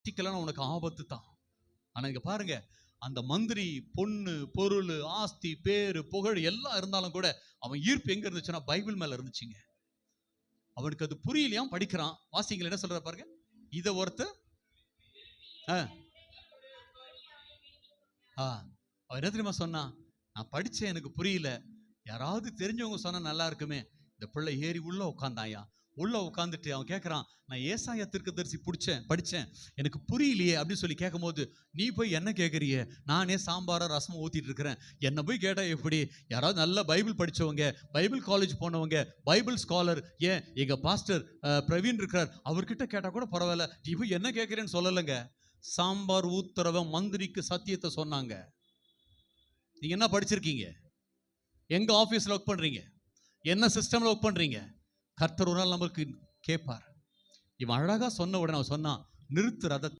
சிக்கலாம் உனக்கு ஆபத்து தான். ஆனா இங்க பாருங்க, அந்த மந்திரி பொண்ணு பொருள் ஆஸ்தி பேரு புகழ் எல்லாம் இருந்தாலும் கூட அவன் ஈர்ப்பு எங்க இருந்துச்சுன்னா பைபிள் மேல இருந்துச்சுங்க. அவனுக்கு அது புரியலையா, படிக்கிறான். வாசிங்கள் என்ன சொல்ற பாருங்க. இத ஒருத்தர் அவன் என்ன தெரியுமா சொன்னா, நான் படிச்சேன் எனக்கு புரியல, யாராவது தெரிஞ்சவங்க சொன்னா நல்லா இருக்குமே. இந்த பிள்ளை ஏறி உள்ள உட்காந்தாயா. உள்ள உட்காந்துட்டு அவன் கேட்கறான், நான் ஏசாயா தீர்க்கதரிசி படிச்சேன் எனக்கு புரியலையே அப்படின்னு சொல்லி கேட்கும்போது, நீ போய் என்ன கேட்கறிய, நானே சாம்பார ரசம் ஊத்திட்டு இருக்கிறேன், என்ன போய் கேட்டா எப்படி? யாராவது நல்ல பைபிள் படிச்சவங்க, பைபிள் காலேஜ் போனவங்க, பைபிள் ஸ்காலர், ஏன் எங்க பாஸ்டர் பிரவீன் இருக்கிறார், அவர்கிட்ட கேட்டா கூட பரவாயில்ல, நீ போய் என்ன கேட்கிறேன்னு சொல்லலைங்க. சாம்பார் ஊத்துறவன் மந்திரிக்கு சத்தியத்தை சொன்னாங்க. நீங்க என்ன படிச்சிருக்கீங்க? எங்க ஆபீஸ்ல ஒர்க் பண்றீங்க? என்ன சிஸ்டம்ல ஒர்க் பண்றீங்க? கர்த்தர் ஒரு நாள் நமக்கு கேட்பார். இவன் அழகா சொன்ன உடனே அவன் சொன்னான், நிறுத்து ரதத்தை.